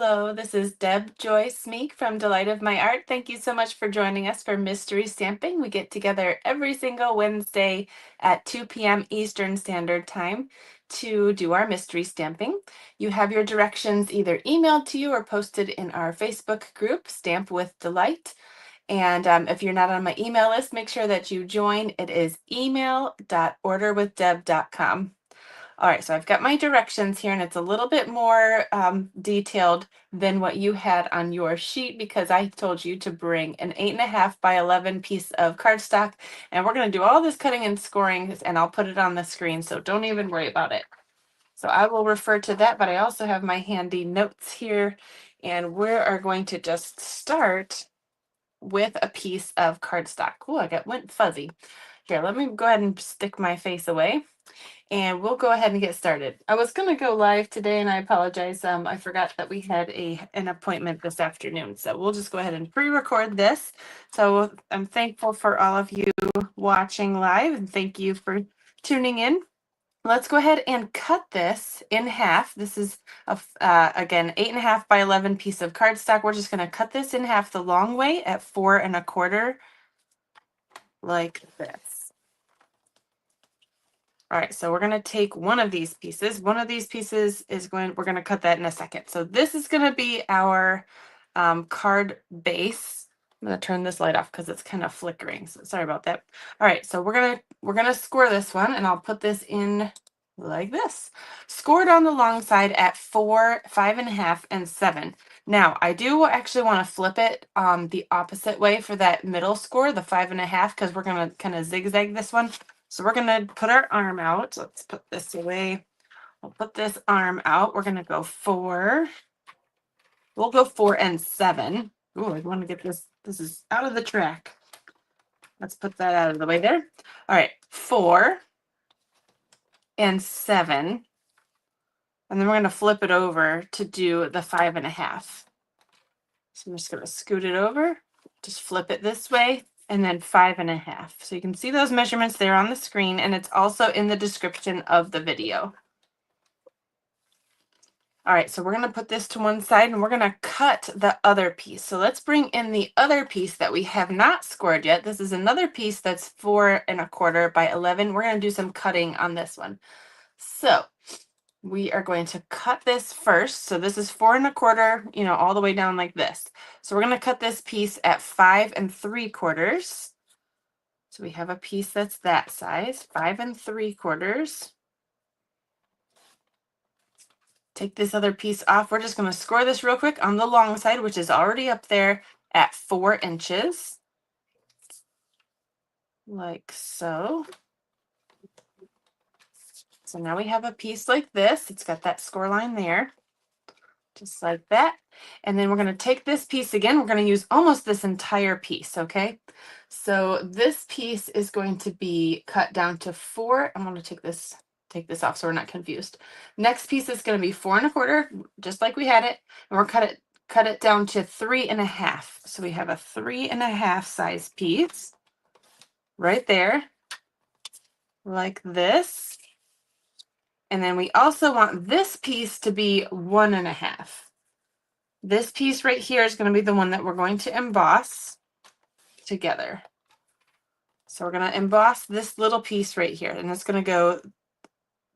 Hello, this is Deb Joyce Meek from Delight of My Art. Thank you so much for joining us for Mystery Stamping. We get together every single Wednesday at 2 p.m. Eastern Standard Time to do our mystery stamping. You have your directions either emailed to you or posted in our Facebook group, Stamp with Delight. And if you're not on my email list, make sure that you join. It is email.orderwithdeb.com. All right, so I've got my directions here, and it's a little bit more detailed than what you had on your sheet because I told you to bring an 8.5 by 11 piece of cardstock, and we're going to do all this cutting and scoring, and I'll put it on the screen, so don't even worry about it. So I will refer to that, but I also have my handy notes here, and we are going to just start with a piece of cardstock. Oh, went fuzzy. Here, let me go ahead and stick my face away. And we'll go ahead and get started. I was going to go live today, and I apologize. I forgot that we had an appointment this afternoon. So we'll just go ahead and pre-record this. So I'm thankful for all of you watching live, and thank you for tuning in. Let's go ahead and cut this in half. This is, again, 8.5 by 11 piece of cardstock. We're just going to cut this in half the long way at 4 1/4, like this. All right, so we're going to take one of these pieces. One of these pieces is we're going to cut that in a second. So this is going to be our card base. I'm going to turn this light off because it's kind of flickering. So sorry about that. All right, so we're going to score this one, and I'll put this in like this. Scored on the long side at 4, 5.5, and 7. Now, I do actually want to flip it the opposite way for that middle score, the 5.5, because we're going to kind of zigzag this one. So we're going to put our arm out. Let's put this away. We'll put this arm out. We're going to go 4. We'll go 4 and 7. Oh, I want to get this. This is out of the track. Let's put that out of the way there. All right, 4 and 7. And then we're going to flip it over to do the 5.5. So I'm just going to scoot it over, just flip it this way, and then 5.5. So you can see those measurements there on the screen, and it's also in the description of the video. All right, so we're going to put this to one side, and we're going to cut the other piece. So let's bring in the other piece that we have not scored yet. This is another piece that's 4 1/4 by 11. We're going to do some cutting on this one. So we are going to cut this first. So this is 4 1/4, all the way down like this. So we're going to cut this piece at 5 3/4. So we have a piece that's that size, 5 3/4. Take this other piece off. We're just going to score this real quick on the long side, which is already up there at 4 inches. Like so. So now we have a piece like this. It's got that score line there. Just like that. And then we're going to take this piece again. We're going to use almost this entire piece, okay? So this piece is going to be cut down to 4. I'm going to take this off so we're not confused. Next piece is going to be 4 1/4, just like we had it. And we're cut it down to 3.5. So we have a 3.5 size piece right there, like this. And then we also want this piece to be 1.5. This piece right here is going to be the one that we're going to emboss together. So we're going to emboss this little piece right here, and it's going to go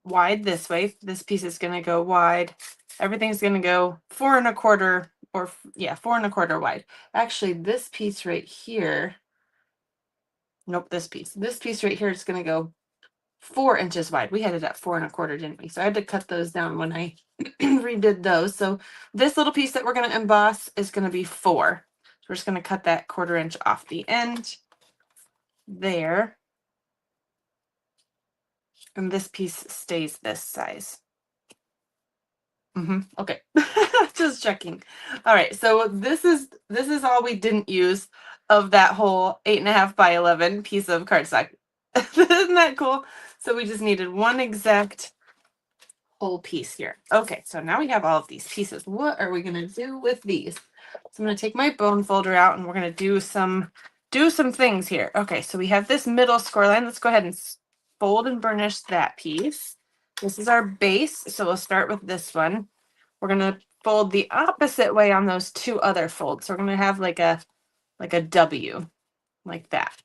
wide this way. This piece is going to go wide. Everything's going to go 4 1/4 4 1/4 wide. Actually, this piece right here, nope, this piece right here is going to go 4 inches wide. We had it at 4 1/4, didn't we? So I had to cut those down when I redid those. So this little piece that we're going to emboss is going to be 4. So we're just going to cut that 1/4 inch off the end there. And this piece stays this size. Okay, just checking. All right, so this is all we didn't use of that whole 8.5 by 11 piece of cardstock. Isn't that cool? So we just needed one exact whole piece here. Okay, so now we have all of these pieces. What are we going to do with these? So I'm going to take my bone folder out, and we're going to do some things here. Okay, so we have this middle score line. Let's go ahead and fold and burnish that piece. This is our base, so we'll start with this one. We're going to fold the opposite way on those two other folds. So we're going to have like a W like that.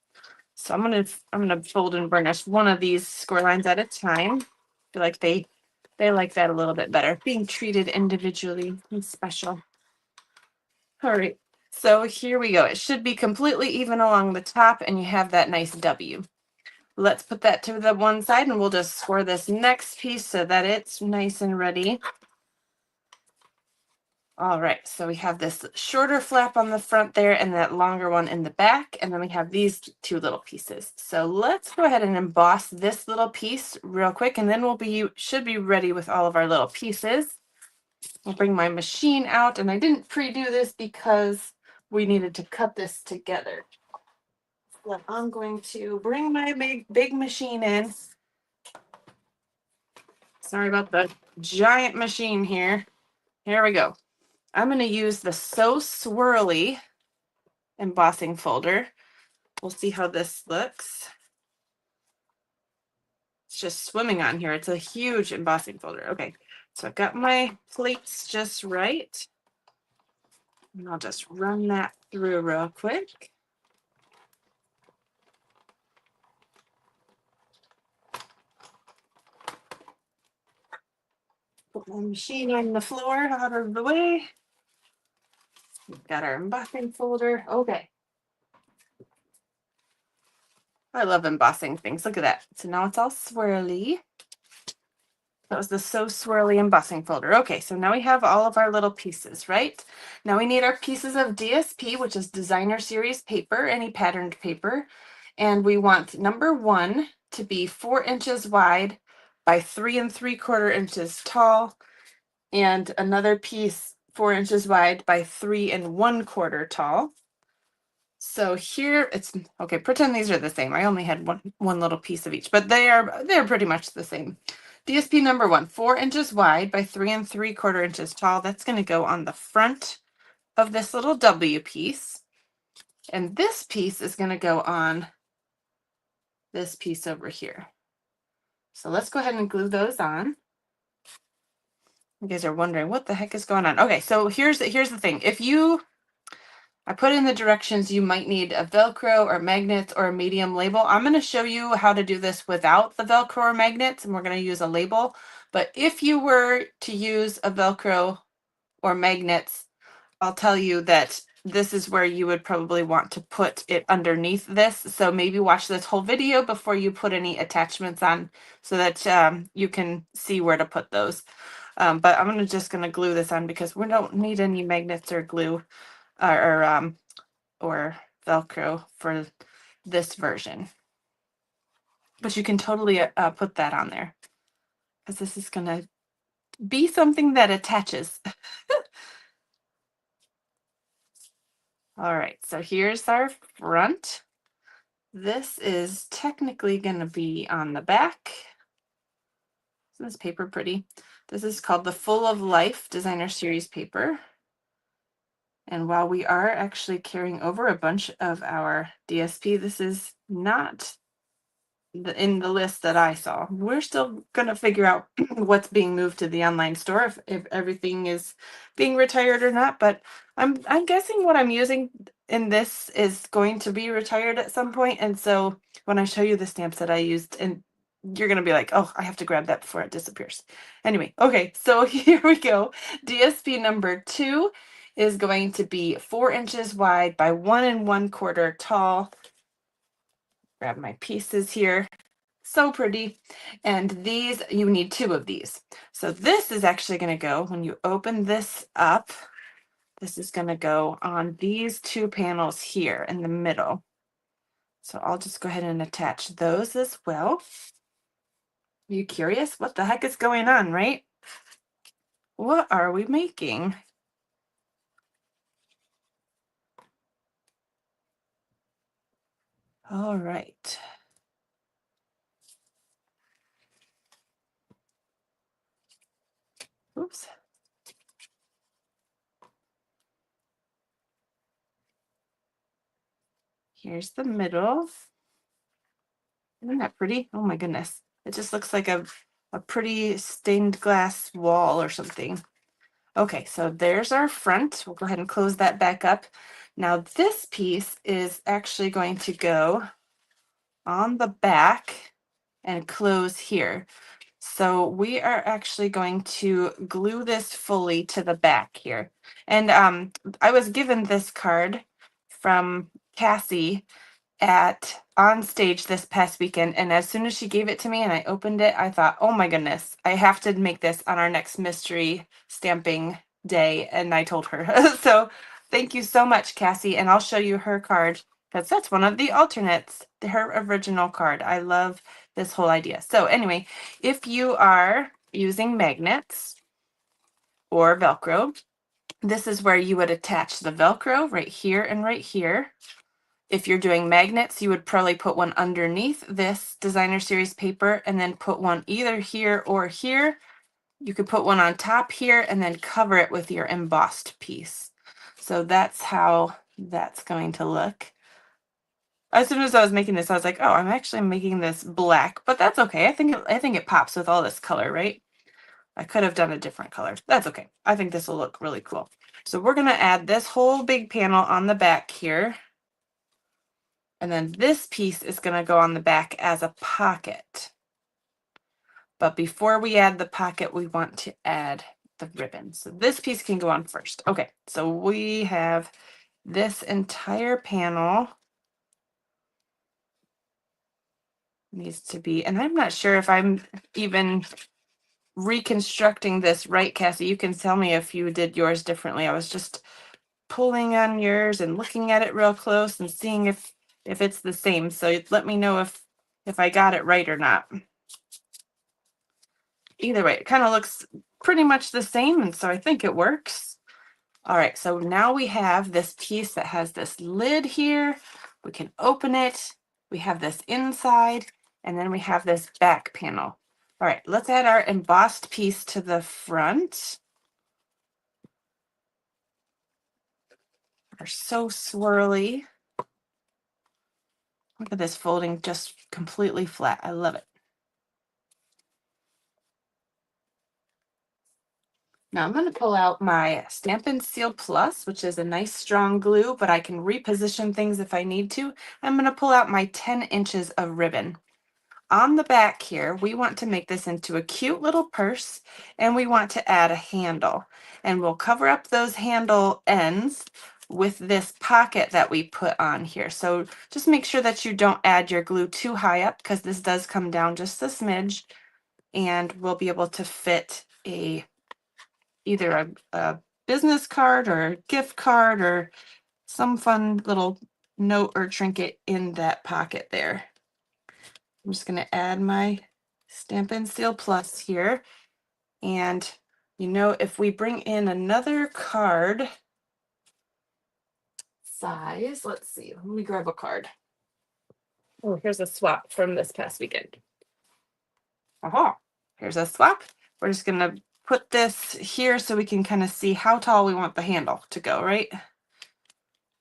So I'm gonna fold and burnish one of these score lines at a time. I feel like they like that a little bit better, being treated individually and special. All right, so here we go. It should be completely even along the top, and you have that nice W. Let's put that to the one side, and we'll just score this next piece so that it's nice and ready. All right, so we have this shorter flap on the front there and that longer one in the back, and then we have these two little pieces. So let's go ahead and emboss this little piece real quick, and then should be ready with all of our little pieces. I'll bring my machine out, and I didn't pre-do this because we needed to cut this together. So I'm going to bring my big machine in. Sorry about the giant machine here. Here we go. I'm going to use the So Swirly embossing folder. We'll see how this looks. It's just swimming on here. It's a huge embossing folder. Okay, so I've got my plates just right. And I'll just run that through real quick. Put my machine on the floor out of the way. We've got our embossing folder. Okay. I love embossing things. Look at that. So now it's all swirly. That was the So Swirly embossing folder. Okay, so now we have all of our little pieces, right? Now we need our pieces of DSP, which is designer series paper, any patterned paper. And we want number 1 to be 4 inches wide by 3 3/4 inches tall. And another piece 4 inches wide by 3 1/4 tall. So here it's okay. Pretend these are the same. I only had one little piece of each, but they're pretty much the same. DSP number 1, 4 inches wide by 3 3/4 inches tall. That's going to go on the front of this little W piece, and this piece is going to go on this piece over here. So let's go ahead and glue those on. You guys are wondering what the heck is going on. Okay, so here's the thing. I put in the directions, you might need a Velcro or magnets or a medium label. I'm going to show you how to do this without the Velcro or magnets, and we're going to use a label. But if you were to use a Velcro or magnets, I'll tell you that this is where you would probably want to put it underneath this. So maybe watch this whole video before you put any attachments on so that you can see where to put those. But I'm just going to glue this on because we don't need any magnets or glue or Velcro for this version. But you can totally put that on there because this is going to be something that attaches. All right, so here's our front. This is technically going to be on the back. Isn't this paper pretty? This is called the Full of Life Designer Series paper. And while we are actually carrying over a bunch of our DSP, this is not in the list that I saw. We're still going to figure out what's being moved to the online store, if everything is being retired or not. But I'm guessing what I'm using in this is going to be retired at some point. And so when I show you the stamps that I used, and you're going to be like, oh, I have to grab that before it disappears. Anyway, okay, so here we go. DSP number 2 is going to be 4 inches wide by 1 1/4 tall. Grab my pieces here. So pretty. And these, you need 2 of these. So this is actually going to go, when you open this up, this is going to go on these 2 panels here in the middle. So I'll just go ahead and attach those as well. Are you curious? What the heck is going on, right? What are we making? All right. Oops. Here's the middle. Isn't that pretty? Oh my goodness. It just looks like a pretty stained glass wall or something. Okay, so there's our front. We'll go ahead and close that back up. Now this piece is actually going to go on the back and close here. So we are actually going to glue this fully to the back here. And I was given this card from Cassie at on stage this past weekend, and as soon as she gave it to me and I opened it, I thought, oh my goodness, I have to make this on our next mystery stamping day. And I told her. So thank you so much, Cassie, and I'll show you her card because that's one of the alternates, her original card. I love this whole idea. So anyway, if you are using magnets or Velcro, this is where you would attach the Velcro right here and right here. If you're doing magnets, you would probably put one underneath this designer series paper and then put one either here or here. You could put one on top here and then cover it with your embossed piece. So that's how that's going to look. As soon as I was making this, I was like, oh, I'm actually making this black, but that's okay. I think it pops with all this color, right? I could have done a different color. That's okay. I think this will look really cool. So we're going to add this whole big panel on the back here. And then this piece is going to go on the back as a pocket. But before we add the pocket, we want to add the ribbon. So this piece can go on first. Okay, so we have this entire panel needs to be, and I'm not sure if I'm even reconstructing this right, Cassie. You can tell me if you did yours differently. I was just pulling on yours and looking at it real close and seeing if it's the same. So let me know if I got it right or not. Either way, it kind of looks pretty much the same, and so I think it works. All right, so now we have this piece that has this lid here. We can open it. We have this inside, and then we have this back panel. All right, let's add our embossed piece to the front. They're so swirly. Look at this folding just completely flat. I love it. Now I'm going to pull out my Stampin' Seal Plus, which is a nice strong glue, but I can reposition things if I need to. I'm going to pull out my 10 inches of ribbon. On the back here, we want to make this into a cute little purse, and we want to add a handle. And we'll cover up those handle ends with this pocket that we put on here. So just make sure that you don't add your glue too high up, because this does come down just a smidge, and we'll be able to fit either a business card or a gift card or some fun little note or trinket in that pocket there. I'm just going to add my Stampin' Seal Plus here. And you know, if we bring in another card size, let's see, let me grab a card. Oh, here's a swap from this past weekend. Aha, here's a swap. We're just going to put this here so we can kind of see how tall we want the handle to go, right?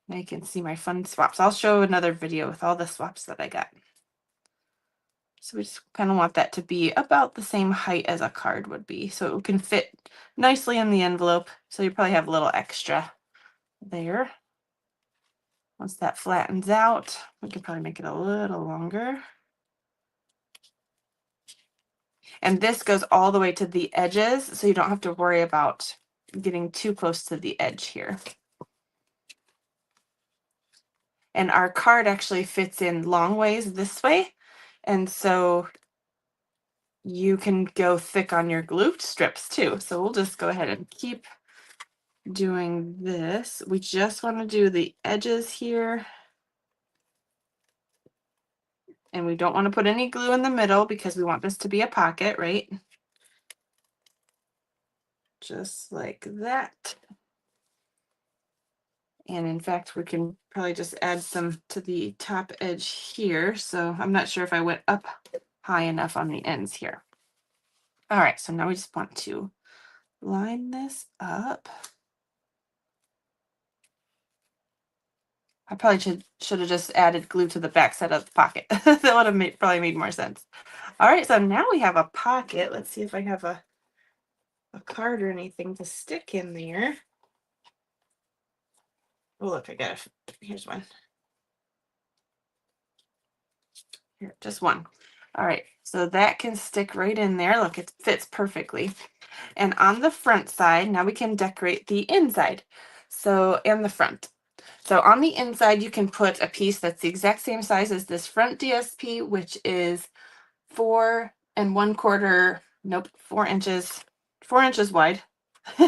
Now you can see my fun swaps. I'll show another video with all the swaps that I got. So we just kind of want that to be about the same height as a card would be, so it can fit nicely in the envelope. So you probably have a little extra there. Once that flattens out, we can probably make it a little longer. And this goes all the way to the edges, so you don't have to worry about getting too close to the edge here. And our card actually fits in long ways this way, and so you can go thick on your glue strips too. So we'll just go ahead and keep doing this. We just want to do the edges here. And we don't want to put any glue in the middle because we want this to be a pocket, right? Just like that. And in fact, we can probably just add some to the top edge here. So I'm not sure if I went up high enough on the ends here. All right, so now we just want to line this up. I probably should have just added glue to the back side of the pocket. That would have probably made more sense. All right, so now we have a pocket. Let's see if I have a a card or anything to stick in there. Oh, look, I got it. Here's one. Here, just one. All right, so that can stick right in there. Look, it fits perfectly. And on the front side, now we can decorate the inside. So, and the front. So on the inside, you can put a piece that's the exact same size as this front DSP, which is 4 1/4, nope, 4 inches, 4 inches wide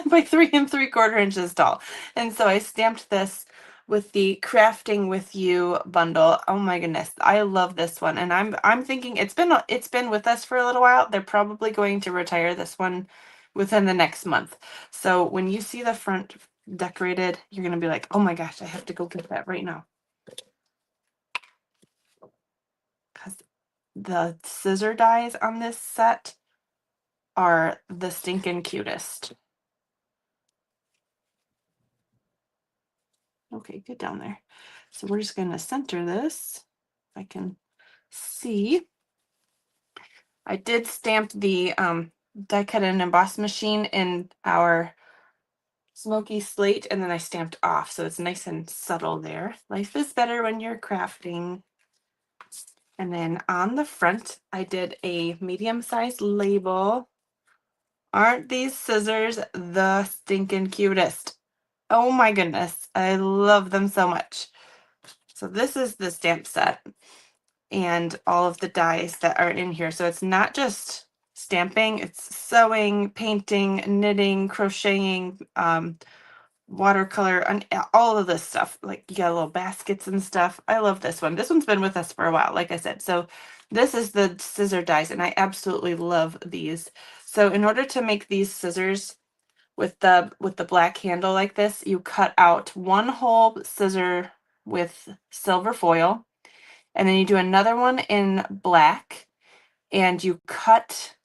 by 3 3/4 inches tall. And so I stamped this with the Crafting with You bundle. Oh my goodness, I love this one, and I'm thinking it's been with us for a little while. They're probably going to retire this one within the next month. So when you see the front decorated, you're gonna be like, oh my gosh, I have to go get that right now. Because the scissor dies on this set are the stinking cutest. Okay, get down there. So we're just gonna center this. If I can see. I did stamp the die cut and emboss machine in our smoky slate, and then I stamped off, so it's nice and subtle there. Life is better when you're crafting. And then on the front, I did a medium-sized label. Aren't these scissors the stinking cutest? Oh my goodness, I love them so much. So this is the stamp set and all of the dies that are in here. So it's not just stamping, it's sewing, painting, knitting, crocheting, watercolor, and all of this stuff. Like you got little baskets and stuff. I love this one. This one's been with us for a while, like I said. So this is the scissor dies, and I absolutely love these. So in order to make these scissors with the black handle like this, you cut out one whole scissor with silver foil, and then you do another one in black, and you cut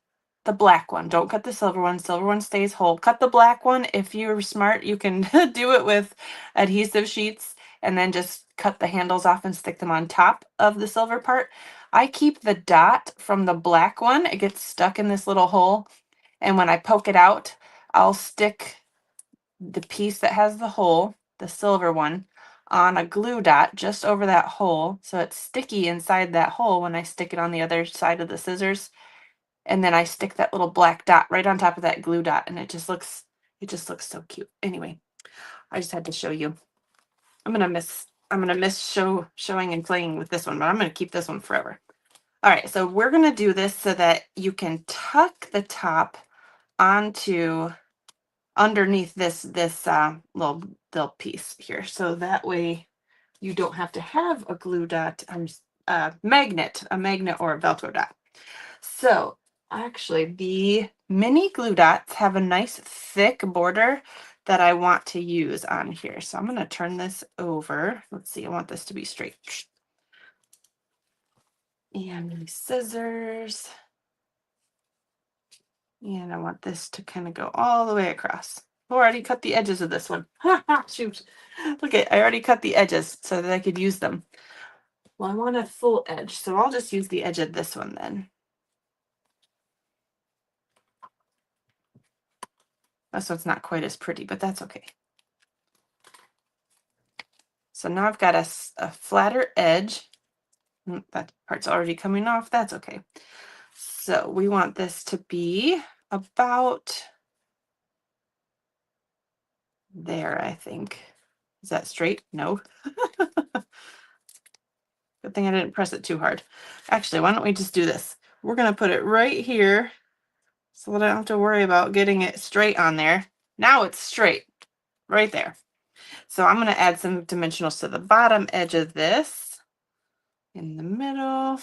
the black one. Don't cut the silver one. Silver one stays whole. Cut the black one. If you're smart, you can do it with adhesive sheets and then just cut the handles off and stick them on top of the silver part. I keep the dot from the black one. It gets stuck in this little hole. And when I poke it out, I'll stick the piece that has the hole, the silver one, on a glue dot just over that hole. So it's sticky inside that hole when I stick it on the other side of the scissors. And then I stick that little black dot right on top of that glue dot, and it just looks so cute. Anyway, I just had to show you. I'm gonna miss showing and playing with this one, but I'm gonna keep this one forever. All right, so we're gonna do this so that you can tuck the top onto underneath this little piece here, so that way you don't have to have a glue dot, a magnet or a Velcro dot. So actually, the mini glue dots have a nice thick border that I want to use on here. So I'm going to turn this over. Let's see, I want this to be straight. And scissors. And I want this to kind of go all the way across. Oh, I already cut the edges of this one. Shoot. Look at, I already cut the edges so that I could use them. Well, I want a full edge, so I'll just use the edge of this one then. So it's not quite as pretty, but that's okay. So now I've got a flatter edge. That part's already coming off. That's okay. So we want this to be about there, I think. Is that straight? No. Good thing I didn't press it too hard. Actually, why don't we just do this? We're going to put it right here so that I don't have to worry about getting it straight on there. Now it's straight right there. So I'm going to add some dimensionals to the bottom edge of this in the middle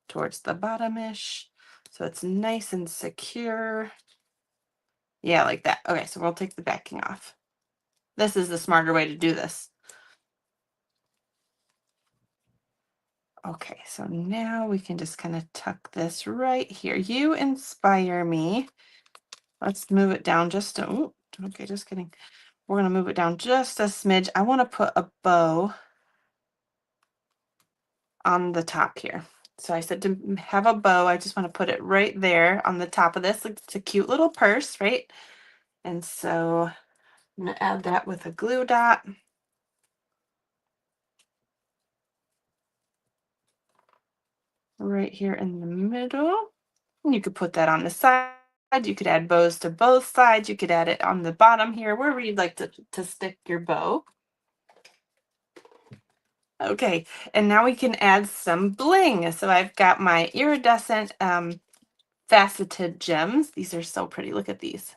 towards the bottom-ish. So it's nice and secure. Yeah, like that. Okay, so we'll take the backing off. This is the smarter way to do this. Okay, so now we can just kind of tuck this right here. You inspire me. Let's move it down just a, ooh, okay, just kidding. We're going to move it down just a smidge. I want to put a bow on the top here. So I said to have a bow, I just want to put it right there on the top of this. It's a cute little purse, right? And so I'm going to add that with a glue dot. Right here in the middle. And you could put that on the side. You could add bows to both sides. You could add it on the bottom here, wherever you'd like to stick your bow. Okay, and now we can add some bling. So I've got my iridescent faceted gems. These are so pretty. Look at these.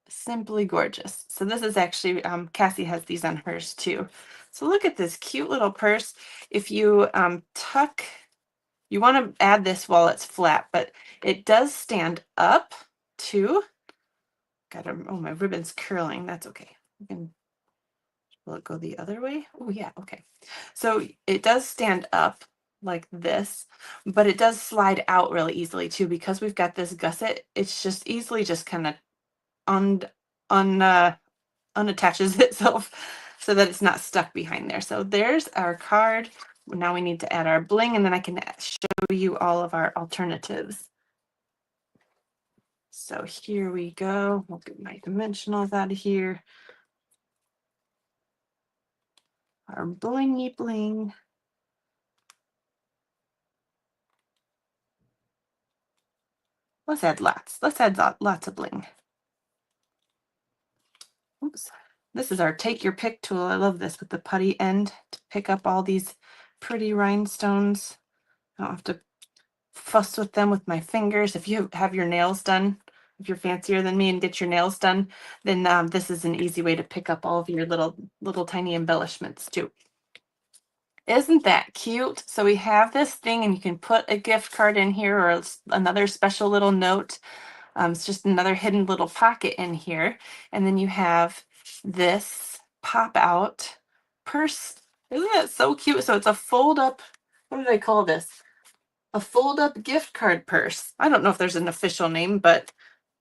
Simply gorgeous. So this is actually, Cassie has these on hers too. So look at this cute little purse. If you tuck, you want to add this while it's flat, but it does stand up too. Oh, my ribbon's curling. That's okay. Will it go the other way? Oh yeah, okay. So it does stand up like this, but it does slide out really easily too, because we've got this gusset. It's just easily just kind of un, unattaches itself so that it's not stuck behind there. So there's our card. Now we need to add our bling, and then I can show you all of our alternatives. So here we go. We'll get my dimensionals out of here. Our blingy bling. Let's add lots. Let's add lots of bling. Oops. This is our take your pick tool. I love this with the putty end to pick up all these pretty rhinestones. I don't have to fuss with them with my fingers. If you have your nails done, if you're fancier than me and get your nails done, then this is an easy way to pick up all of your little tiny embellishments too. Isn't that cute? So we have this thing, and you can put a gift card in here or another special little note. It's just another hidden little pocket in here. And then you have this pop out purse. Isn't that so cute? So it's a fold up, what do they call this? A fold up gift card purse. I don't know if there's an official name, but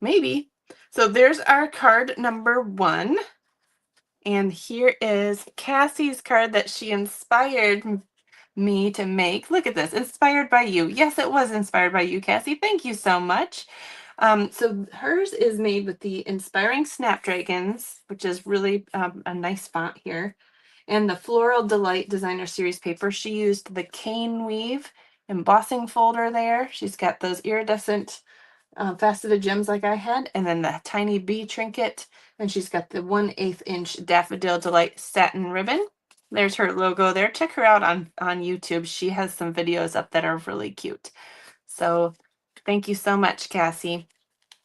maybe. So there's our card number 1. And here is Cassie's card that she inspired me to make. Look at this, inspired by you. Yes, it was inspired by you, Cassie. Thank you so much. So hers is made with the Inspiring Snapdragons, which is really a nice font here. And the Floral Delight Designer Series paper. She used the cane weave embossing folder there. She's got those iridescent faceted gems like I had, and then the tiny bee trinket, and she's got the 1/8 inch Daffodil Delight satin ribbon. There's her logo there. Check her out on YouTube. She has some videos up that are really cute. So thank you so much, Cassie.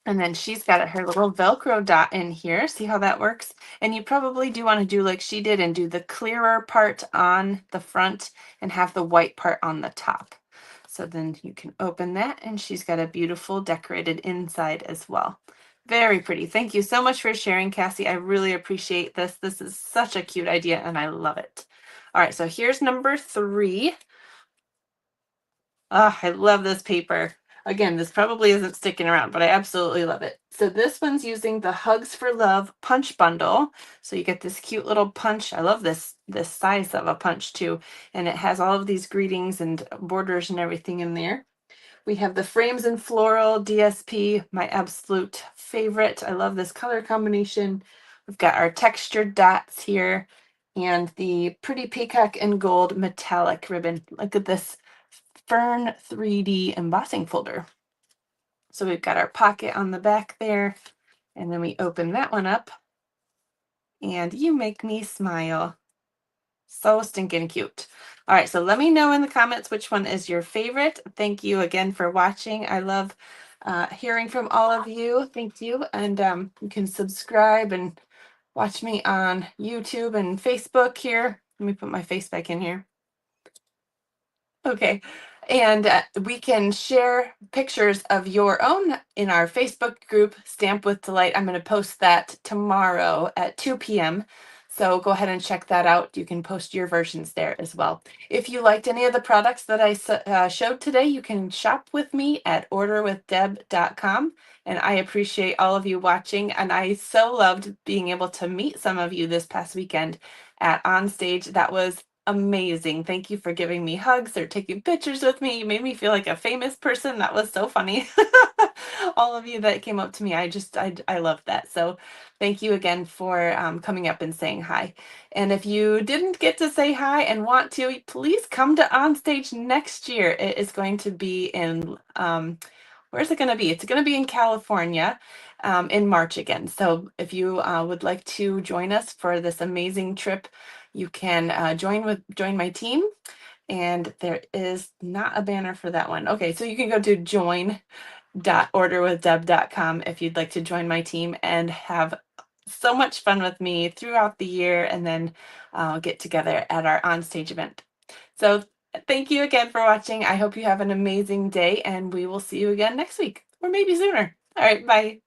And then she's got her little Velcro dot in here. See how that works? And you probably do want to do like she did and do the clearer part on the front and have the white part on the top. So then you can open that, and she's got a beautiful decorated inside as well. Very pretty. Thank you so much for sharing, Cassie. I really appreciate this. This is such a cute idea, and I love it. All right, so here's number 3. Oh, I love this paper. Again, this probably isn't sticking around, but I absolutely love it. So this one's using the Hugs for Love punch bundle. So you get this cute little punch. I love this size of a punch too. And it has all of these greetings and borders and everything in there. We have the Frames and Floral DSP, my absolute favorite. I love this color combination. We've got our textured dots here and the Pretty Peacock and Gold metallic ribbon. Look at this Fern 3D embossing folder. So we've got our pocket on the back there, and then we open that one up, and you make me smile. So stinking cute. All right, so let me know in the comments which one is your favorite. Thank you again for watching. I love hearing from all of you. Thank you. And you can subscribe and watch me on YouTube and Facebook here. Let me put my face back in here. Okay. And we can share pictures of your own in our Facebook group, Stamp with Delight. I'm going to post that tomorrow at 2 p.m. So go ahead and check that out. You can post your versions there as well. If you liked any of the products that I showed today, you can shop with me at orderwithdeb.com. And I appreciate all of you watching. And I so loved being able to meet some of you this past weekend at On Stage. That was amazing. Thank you for giving me hugs or taking pictures with me. You made me feel like a famous person. That was so funny. All of you that came up to me, I love that. So thank you again for coming up and saying hi. And if you didn't get to say hi and want to, please come to Onstage next year. It is going to be in, where's it going to be? It's going to be in California in March again. So if you would like to join us for this amazing trip, you can join my team. And there is not a banner for that one. Okay, so you can go to join.orderwithdeb.com if you'd like to join my team and have so much fun with me throughout the year, and then get together at our onstage event. So thank you again for watching. I hope you have an amazing day, and we will see you again next week, or maybe sooner. All right, bye.